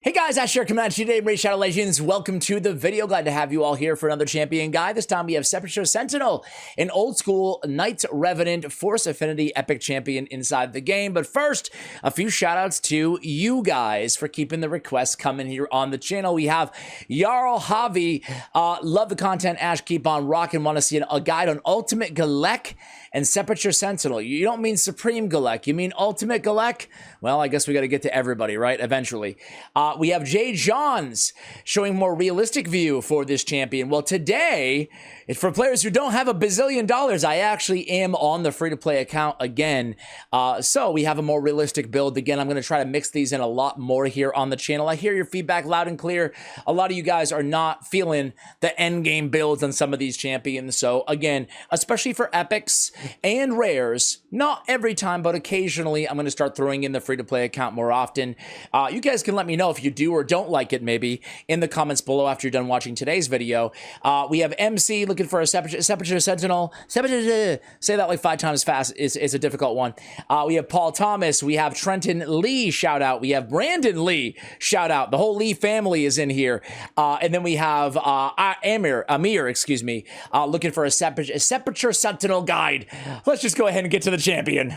Hey guys, Ash here coming at you today, Raid Shadow Legends. Welcome to the video. Glad to have you all here for another champion guide. This time we have Sepulcher Sentinel, an old school Knights Revenant Force Affinity epic champion inside the game. But first, a few shout outs to you guys for keeping the requests coming here on the channel. We have Jarl Javi. Love the content, Ash. Keep on rocking. Want to see a guide on Ultimate Galek and Sepulcher Sentinel. You don't mean Supreme Galek, you mean Ultimate Galek? Well, I guess we got to get to everybody, right? Eventually. We have Jay Johns showing more realistic view for this champion. Well, today, for players who don't have a bazillion dollars, I actually am on the free-to-play account again. So we have a more realistic build. Again, I'm going to try to mix these in a lot more here on the channel. I hear your feedback loud and clear. A lot of you guys are not feeling the end game builds on some of these champions. So again, especially for epics and rares, not every time, but occasionally, I'm going to start throwing in the free-to-play account more often. You guys can let me know if you do or don't like it, maybe, in the comments below after you're done watching today's video. We have MC looking for a Sepulcher Sentinel. Say that like 5 times fast is a difficult one. We have Paul Thomas. We have Trenton Lee, shout out. We have Brandon Lee, shout out. The whole Lee family is in here. And then we have Amir, excuse me, looking for a Sepulcher Sentinel guide. Let's just go ahead and get to the champion.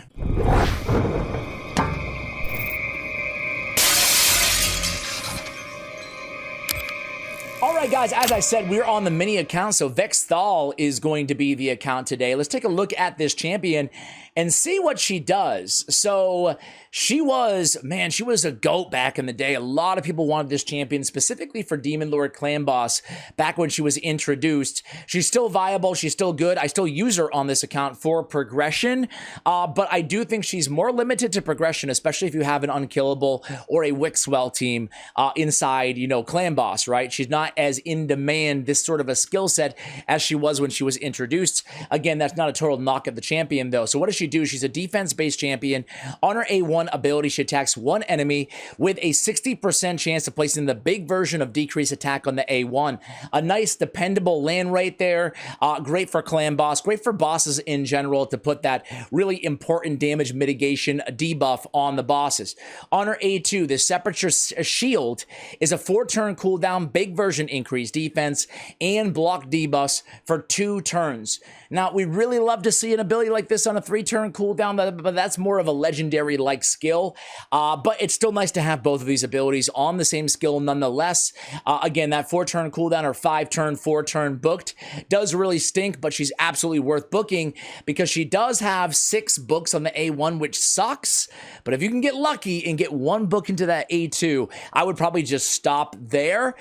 All right, guys, as I said, we're on the mini account, so Vexthal is going to be the account today. Let's take a look at this champion and see what she does. So she was a GOAT back in the day. A lot of people wanted this champion specifically for Demon Lord Clan Boss back when she was introduced. She's still viable. She's still good. I still use her on this account for progression, but I do think she's more limited to progression, especially if you have an Unkillable or a Wixwell team inside, Clan Boss, right? She's not as in demand, this sort of a skill set, as she was when she was introduced. Again, that's not a total knock at the champion, though. So what does she do? She's a defense-based champion. On her A1 ability, she attacks one enemy with a 60% chance of placing the big version of decrease attack on the A1. A nice, dependable land rate there. Great for Clan Boss. Great for bosses in general to put that really important damage mitigation debuff on the bosses. On her A2, the Sepulcher Shield is a 4-turn cooldown, big version increase, defense, and block debuffs for 2 turns. Now, we really love to see an ability like this on a 3-turn cooldown, but that's more of a legendary-like skill. But it's still nice to have both of these abilities on the same skill nonetheless. Again, that 4-turn cooldown or 5-turn, 4-turn booked does really stink, but she's absolutely worth booking because she does have 6 books on the A1, which sucks. But if you can get lucky and get 1 book into that A2, I would probably just stop there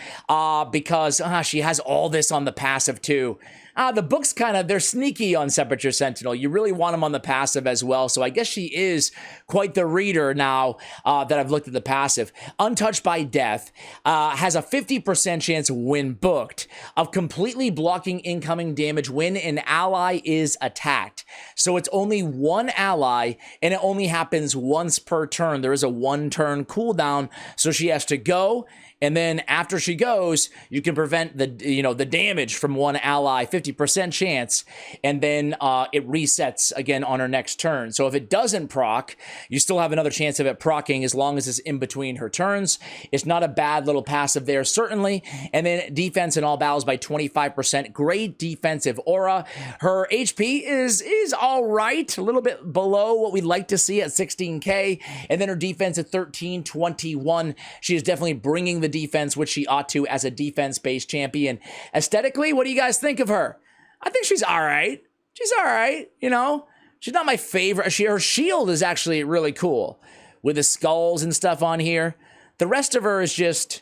because she has all this on the passive too. The books they're sneaky on Sepulcher Sentinel. You really want them on the passive as well. So I guess she is quite the reader now that I've looked at the passive. Untouched by Death has a 50% chance when booked of completely blocking incoming damage when an ally is attacked. So it's only one ally and it only happens once per turn. There is a 1-turn cooldown. So she has to go. And then after she goes, you can prevent the damage from one ally, 50% chance, and then it resets again on her next turn. So if it doesn't proc, you still have another chance of it procking as long as it's in between her turns. It's not a bad little passive there, certainly. And then defense in all battles by 25%. Great defensive aura. Her HP is all right, a little bit below what we'd like to see at 16k. And then her defense at 1321. She is definitely bringing the defense, which she ought to as a defense-based champion. Aesthetically, what do you guys think of her? I think she's all right. She's all right, She's not my favorite. Her shield is actually really cool with the skulls and stuff on here. The rest of her is just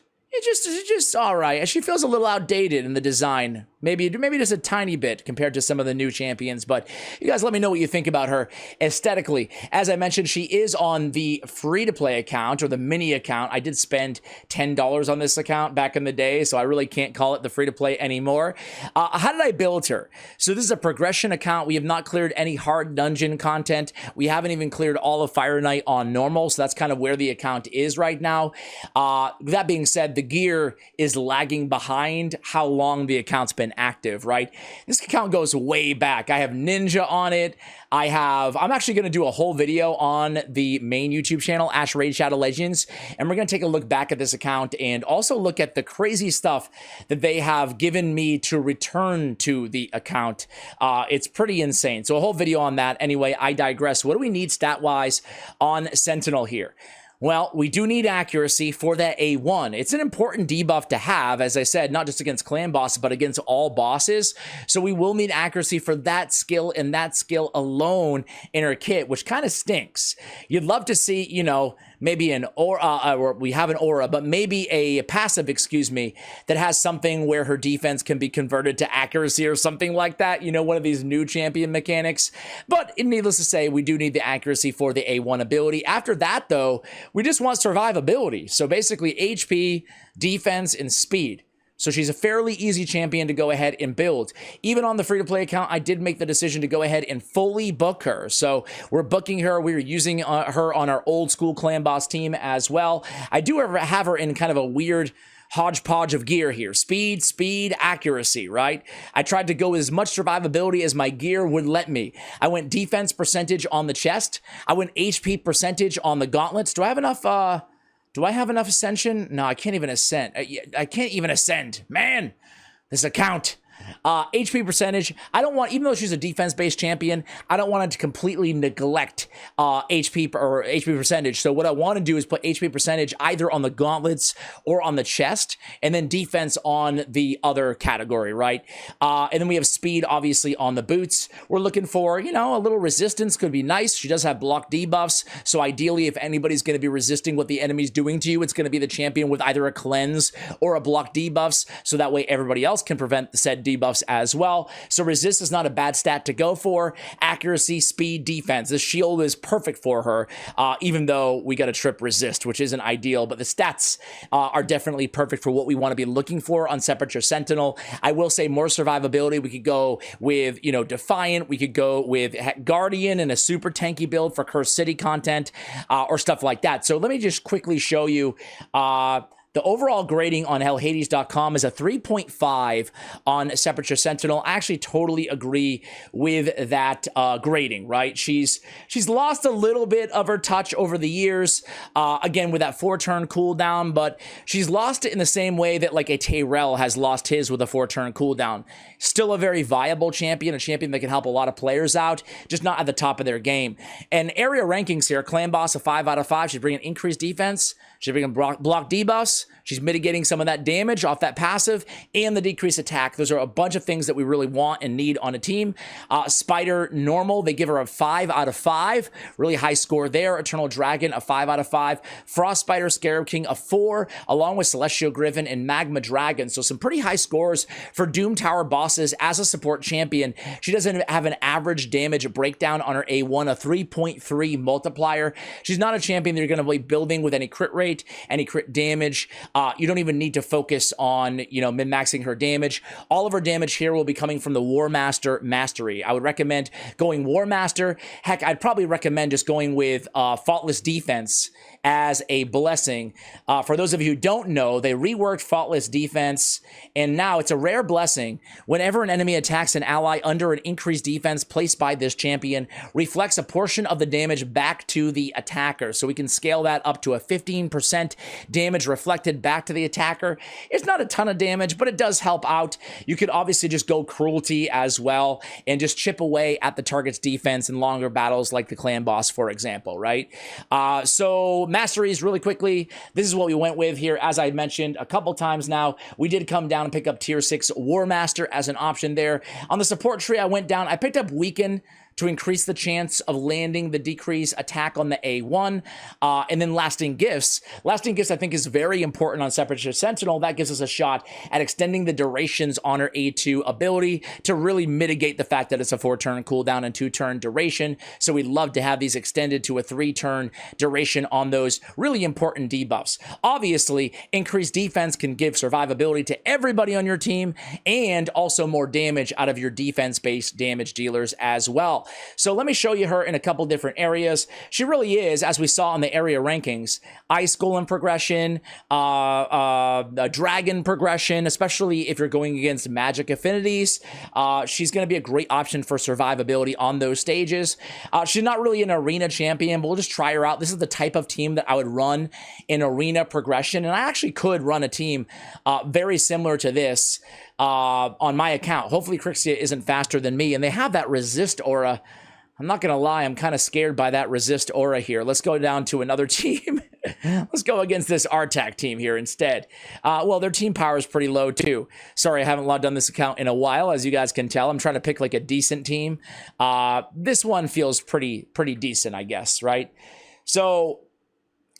all right. She feels a little outdated in the design. Maybe just a tiny bit compared to some of the new champions, but you guys let me know what you think about her aesthetically. As I mentioned, she is on the free-to-play account or the mini account. I did spend $10 on this account back in the day, so I really can't call it the free-to-play anymore. How did I build her? So this is a progression account. We have not cleared any hard dungeon content. We haven't even cleared all of Fire Knight on normal, so that's kind of where the account is right now. That being said, the gear is lagging behind how long the account's been been active, right? This account goes way back. I have Ninja on it. I'm actually going to do a whole video on the main YouTube channel, Ash Raid Shadow Legends, and we're going to take a look back at this account and also look at the crazy stuff that they have given me to return to the account. It's pretty insane. So a whole video on that. Anyway, I digress. What do we need stat-wise on Sentinel here? Well, we do need accuracy for that A1. It's an important debuff to have, as I said, not just against clan bosses, but against all bosses. So we will need accuracy for that skill and that skill alone in our kit, which kind of stinks. You'd love to see, you know, maybe an aura, or we have an aura, but maybe a passive, excuse me, that has something where her defense can be converted to accuracy or something like that. You know, one of these new champion mechanics. But needless to say, we do need the accuracy for the A1 ability. After that, though, we just want survivability. So basically HP, defense, and speed. So she's a fairly easy champion to go ahead and build. Even on the free-to-play account, I did make the decision to go ahead and fully book her. So we're booking her. We're using her on our old school clan boss team as well. I do have her in kind of a weird hodgepodge of gear here. Speed, accuracy, right? I tried to go as much survivability as my gear would let me. I went defense percentage on the chest. I went HP percentage on the gauntlets. Do I have enough ascension? No, I can't even ascend. I can't even ascend. Man, this account. HP percentage, I don't want, even though she's a defense-based champion, I don't want it to completely neglect HP or HP percentage. So what I want to do is put HP percentage either on the gauntlets or on the chest, and then defense on the other category, right? And then we have speed, obviously, on the boots. We're looking for, you know, a little resistance could be nice. She does have block debuffs, so ideally, if anybody's going to be resisting what the enemy's doing to you, it's going to be the champion with either a cleanse or a block debuffs, so that way everybody else can prevent the said debuffs as well. So resist is not a bad stat to go for. Accuracy, speed, defense. The shield is perfect for her, even though we got a trip resist, which isn't ideal, but the stats are definitely perfect for what we want to be looking for on Sepulcher Sentinel. I will say more survivability. We could go with, you know, Defiant. We could go with Guardian and a super tanky build for Cursed City content, or stuff like that. So let me just quickly show you the overall grading on hellhades.com is a 3.5 on Sepulcher Sentinel. I actually totally agree with that grading, right? She's lost a little bit of her touch over the years, again, with that 4-turn cooldown, but she's lost it in the same way that like a Tyrell has lost his with a 4-turn cooldown. Still a very viable champion, a champion that can help a lot of players out, just not at the top of their game. And area rankings here, Clan Boss a 5 out of 5. She's bringing increased defense. She's bringing block debuffs. She's mitigating some of that damage off that passive and the decreased attack. Those are a bunch of things that we really want and need on a team. Spider normal, they give her a 5 out of 5. Really high score there. Eternal Dragon, a 5 out of 5. Frost Spider, Scarab King, a 4, along with Celestial Griffin and Magma Dragon. So some pretty high scores for Doom Tower bosses as a support champion. She doesn't have an average damage breakdown on her A1, a 3.3 multiplier. She's not a champion that you're going to be building with any crit rate, any crit damage. You don't even need to focus on, you know, min-maxing her damage. All of her damage here will be coming from the War Master Mastery. I would recommend going War Master. Heck, I'd probably recommend just going with Faultless Defense as a blessing. For those of you who don't know, they reworked Faultless Defense, and now it's a rare blessing. Whenever an enemy attacks an ally under an increased defense placed by this champion, reflects a portion of the damage back to the attacker. So we can scale that up to a 15% damage reflected back to the attacker. It's not a ton of damage, but it does help out. You could obviously just go Cruelty as well and just chip away at the target's defense in longer battles like the clan boss, for example, right? So Masteries, really quickly, this is what we went with here. As I mentioned a couple times now, we did come down and pick up tier 6 War Master as an option there. On the support tree, I went down, I picked up Weaken to increase the chance of landing the decrease attack on the A1, and then Lasting Gifts. Lasting Gifts, I think, is very important on Sepulcher Sentinel. That gives us a shot at extending the durations on her A2 ability to really mitigate the fact that it's a 4-turn cooldown and 2-turn duration. So we'd love to have these extended to a 3-turn duration on those really important debuffs. Obviously, increased defense can give survivability to everybody on your team and also more damage out of your defense-based damage dealers as well. So let me show you her in a couple different areas. She really is, as we saw in the area rankings, Ice Golem progression, Dragon progression, especially if you're going against magic affinities. She's going to be a great option for survivability on those stages. She's not really an arena champion, but we'll just try her out. This is the type of team that I would run in arena progression, and I actually could run a team very similar to this on my account. Hopefully Crixia isn't faster than me, and they have that resist aura. I'm not going to lie, I'm kind of scared by that resist aura here. Let's go down to another team. Let's go against this Artak team here instead. Well, their team power is pretty low too. Sorry, I haven't logged on this account in a while, as you guys can tell. I'm trying to pick like a decent team. This one feels pretty decent, I guess, right? So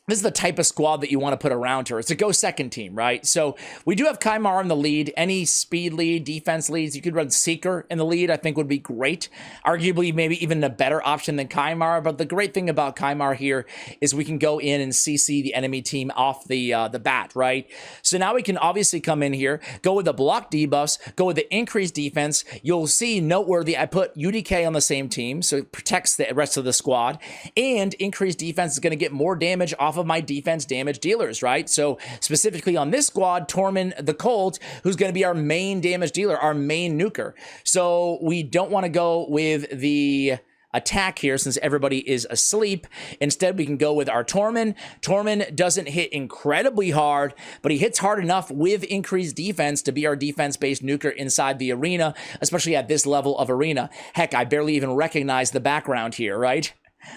this is the type of squad that you want to put around her. It's a go second team, right? So we do have Kymar in the lead. Any speed lead, defense leads, you could run Seeker in the lead, I think would be great. Arguably, maybe even a better option than Kymar. But the great thing about Kymar here is we can go in and CC the enemy team off the bat, right? So now we can obviously come in here, go with the block debuffs, go with the increased defense. You'll see noteworthy, I put UDK on the same team, so it protects the rest of the squad. And increased defense is going to get more damage off of my defense damage dealers, right? So specifically on this squad, Tormund the Colt, who's going to be our main damage dealer, our main nuker. So we don't want to go with the attack here since everybody is asleep. Instead, we can go with our Tormund. Tormund doesn't hit incredibly hard, but he hits hard enough with increased defense to be our defense-based nuker inside the arena, especially at this level of arena. Heck, I barely even recognize the background here, right?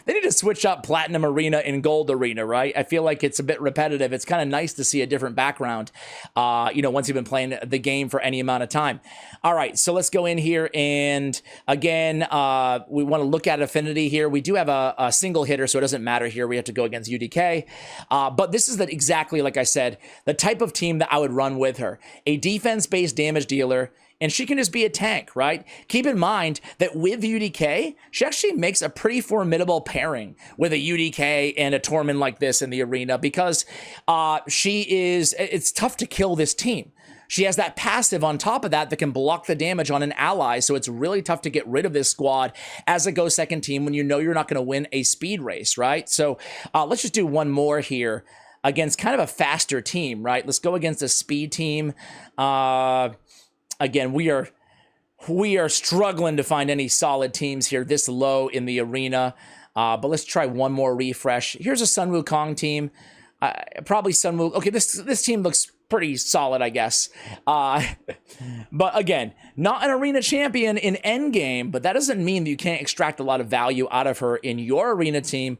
They need to switch up Platinum Arena and Gold Arena, right? I feel like it's a bit repetitive. It's kind of nice to see a different background, once you've been playing the game for any amount of time. All right, so let's go in here, and again, we want to look at affinity here. We do have a single hitter, so it doesn't matter here. We have to go against UDK, but this is exactly, like I said, the type of team that I would run with her. A defense-based damage dealer, and she can just be a tank, right? Keep in mind that with UDK, she actually makes a pretty formidable pairing with a UDK and a Tormund like this in the arena because it's tough to kill this team. She has that passive on top of that can block the damage on an ally, so it's really tough to get rid of this squad as a go second team when you know you're not going to win a speed race, right? So let's just do one more here against kind of a faster team, right? Let's go against a speed team. Again, we are struggling to find any solid teams here this low in the arena, but let's try one more refresh. Here's a Sun Wukong team, probably Sun Wukong. Okay, this team looks pretty solid, I guess. But again, not an arena champion in endgame, but that doesn't mean that you can't extract a lot of value out of her in your arena team.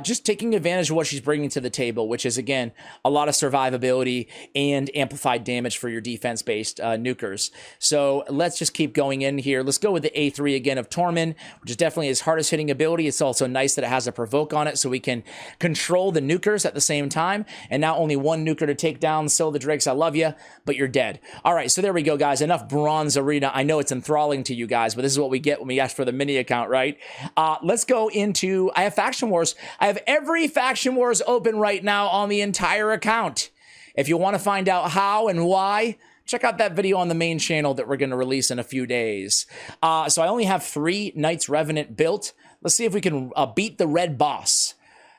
Just taking advantage of what she's bringing to the table, which is, again, a lot of survivability and amplified damage for your defense-based nukers. So let's just keep going in here. Let's go with the A3 again of Tormund, which is definitely his hardest hitting ability. It's also nice that it has a provoke on it, so we can control the nukers at the same time. And now only one nuker to take down. Still the Drakes, I love you, but you're dead. All right, so there we go, guys. Enough bronze arena. I know it's enthralling to you guys, but this is what we get when we ask for the mini account, right? Let's go into, I have Faction Wars. I have every Faction Wars open right now on the entire account. If you want to find out how and why, check out that video on the main channel that we're going to release in a few days. So I only have 3 Knights Revenant built. Let's see if we can beat the red boss.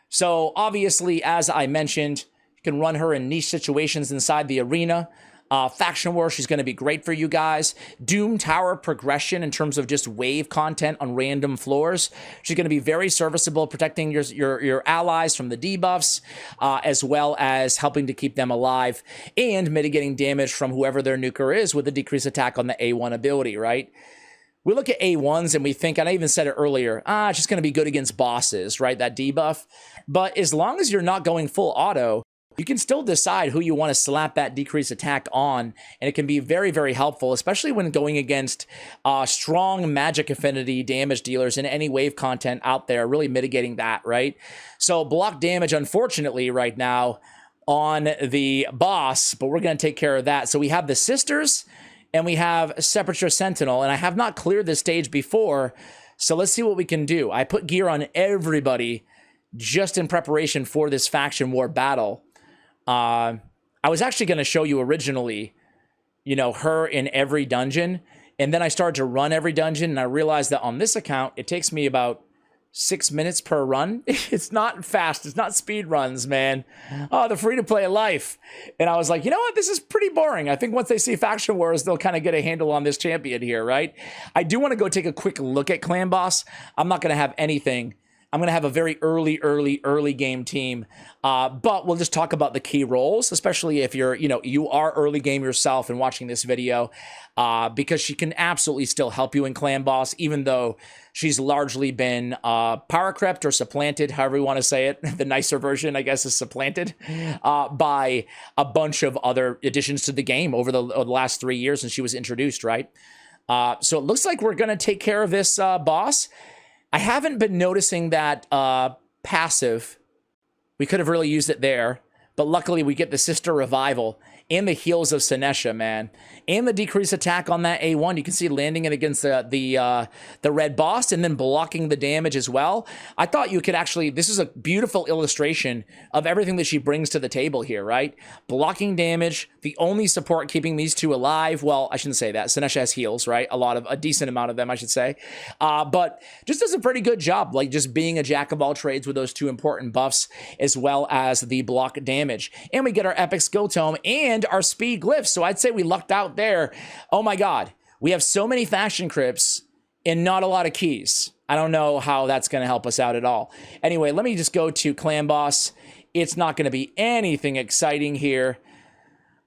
So obviously, as I mentioned, you can run her in niche situations inside the arena. Faction War, she's going to be great for you guys. Doom Tower progression in terms of just wave content on random floors. She's going to be very serviceable, protecting your allies from the debuffs, as well as helping to keep them alive and mitigating damage from whoever their nuker is with a decreased attack on the A1 ability, right? We look at A1s and we think, and I even said it earlier, it's just going to be good against bosses, right? That debuff. But as long as you're not going full auto, you can still decide who you want to slap that decreased attack on, and it can be very, very helpful, especially when going against strong magic affinity damage dealers in any wave content out there, really mitigating that, right? So block damage, unfortunately, right now on the boss, but we're going to take care of that. So we have the Sisters, and we have Sepulcher Sentinel, and I have not cleared this stage before, so let's see what we can do. I put gear on everybody just in preparation for this Faction War battle. I was actually going to show you originally, her in every dungeon, And then I started to run every dungeon, and I realized that on this account, it takes me about 6 minutes per run. It's not fast. It's not speed runs, man. Oh, the free-to-play life. And I was like, you know what? This is pretty boring. I think once they see Faction Wars, they'll kind of get a handle on this champion here, right? I do want to go take a quick look at Clan Boss. I'm not going to have anything. I'm going to have a very early game team, but we'll just talk about the key roles, especially if you're, you are early game yourself and watching this video, because she can absolutely still help you in Clan Boss, even though she's largely been power crept or supplanted, however you want to say it. The nicer version, I guess, is supplanted by a bunch of other additions to the game over the last 3 years since she was introduced, right? So it looks like we're going to take care of this boss. I haven't been noticing that passive. We could have really used it there, but luckily we get the Sister Revival and the heals of Sinesha, man, and the decreased attack on that A1. You can see landing it against the red boss and then blocking the damage as well. I thought you could actually, this is a beautiful illustration of everything that she brings to the table here, right? Blocking damage, the only support keeping these two alive. Well, I shouldn't say that. Sinesha has heals, right? A decent amount of them, I should say. But just does a pretty good job, like just being a jack of all trades with those two important buffs, as well as the block damage. And we get our epic skill tome and our speed glyphs. So I'd say we lucked out there. Oh my God. We have so many faction crypts and not a lot of keys. I don't know how that's going to help us out at all. Anyway, let me just go to Clan Boss. It's not going to be anything exciting here.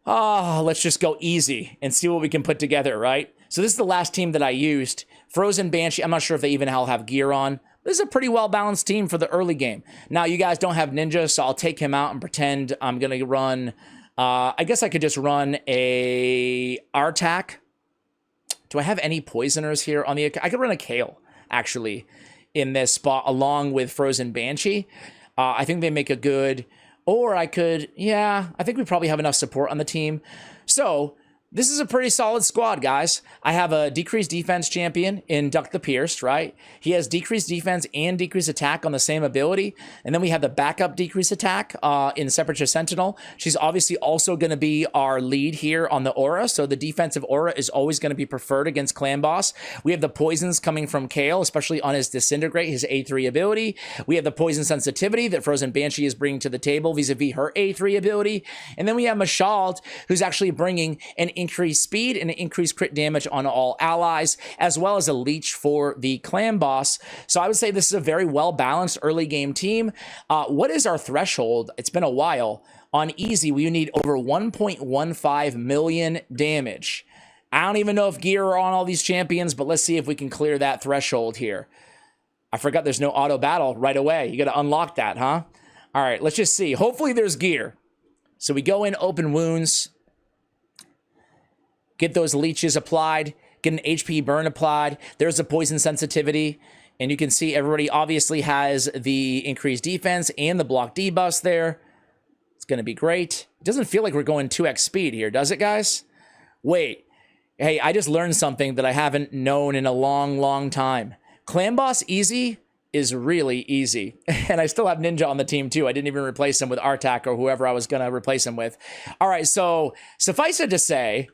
Oh, let's just go easy and see what we can put together, right? So this is the last team that I used. Frozen Banshee. I'm not sure if they even have gear on. This is a pretty well-balanced team for the early game. Now, you guys don't have Ninja, so I'll take him out and pretend I'm going to run... I guess I could just run a Artak. Do I have any poisoners here on the... I could run a Kale, actually, in this spot, along with Frozen Banshee. I think they make a good... Or I could... Yeah, I think we probably have enough support on the team. So... This is a pretty solid squad, guys. I have a decreased defense champion in Duck the Pierced, right? He has decreased defense and decreased attack on the same ability. And then we have the backup decreased attack in Sepulcher Sentinel. She's obviously also going to be our lead here on the aura. So the defensive aura is always going to be preferred against Clan Boss. We have the poisons coming from Kale, especially on his Disintegrate, his A3 ability. We have the poison sensitivity that Frozen Banshee is bringing to the table vis-a-vis her A3 ability. And then we have Mashald, who's actually bringing an increased speed and an increased crit damage on all allies, as well as a leech for the Clan Boss. So I would say this is a very well-balanced early game team. What is our threshold? It's been a while. On easy, we need over 1.15 million damage. I don't even know if gear are on all these champions, but let's see if we can clear that threshold here. I forgot there's no auto battle right away. You got to unlock that, huh? All right, let's just see. Hopefully there's gear. So we go in, open wounds, get those leeches applied, get an HP burn applied. There's a poison sensitivity. And you can see everybody obviously has the increased defense and the block debuffs there. It's going to be great. It doesn't feel like we're going 2x speed here, does it, guys? Wait. Hey, I just learned something that I haven't known in a long time. Clan Boss easy is really easy. And I still have Ninja on the team too. I didn't even replace him with Artak or whoever I was going to replace him with. All right, so suffice it to say,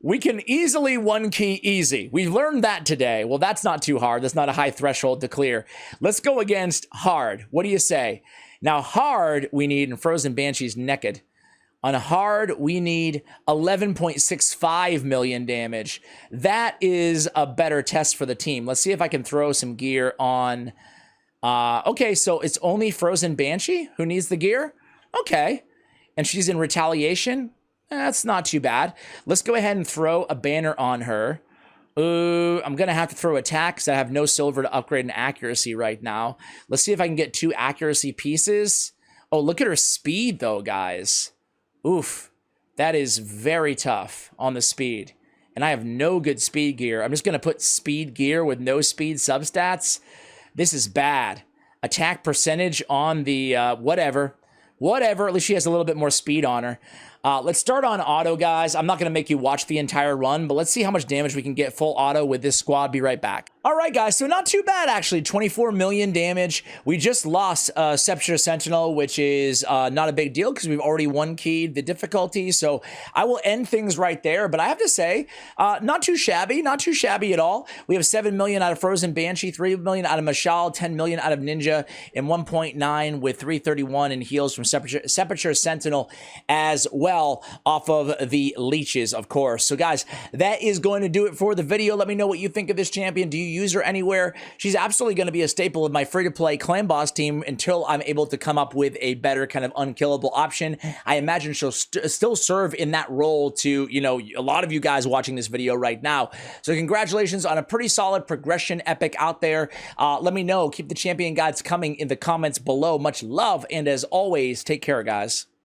we can easily one key easy. We've learned that today. Well, that's not too hard. That's not a high threshold to clear. Let's go against hard. What do you say? Now, hard, we need, and Frozen Banshee's naked. On hard, we need 11.65 million damage. That is a better test for the team. Let's see if I can throw some gear on. Okay, so it's only Frozen Banshee who needs the gear? Okay. And she's in retaliation? That's not too bad. Let's go ahead and throw a banner on her. Ooh, I'm going to have to throw attack because I have no silver to upgrade in accuracy right now. Let's see if I can get 2 accuracy pieces. Oh, look at her speed, though, guys. Oof. That is very tough on the speed. And I have no good speed gear. I'm just going to put speed gear with no speed substats. This is bad. Attack percentage on the whatever. Whatever. At least she has a little bit more speed on her. Let's start on auto, guys. I'm not going to make you watch the entire run, but let's see how much damage we can get full auto with this squad. Be right back. All right, guys, so not too bad, actually. 24 million damage. We just lost Sepulcher Sentinel, which is not a big deal because we've already one-keyed the difficulty, so I will end things right there. But I have to say, not too shabby at all. We have 7 million out of Frozen Banshee, 3 million out of Mashal, 10 million out of Ninja, and 1.9 with 331 in heals from Sepulcher Sentinel as well, off of the leeches, of course. So, guys, that is going to do it for the video. Let me know what you think of this champion. Do you use her anywhere? She's absolutely going to be a staple of my free-to-play clan boss team until I'm able to come up with a better kind of unkillable option. I imagine she'll still serve in that role to, you know, a lot of you guys watching this video right now. So congratulations on a pretty solid progression epic out there. Let me know. Keep the champion guides coming in the comments below. Much love, and as always, take care, guys.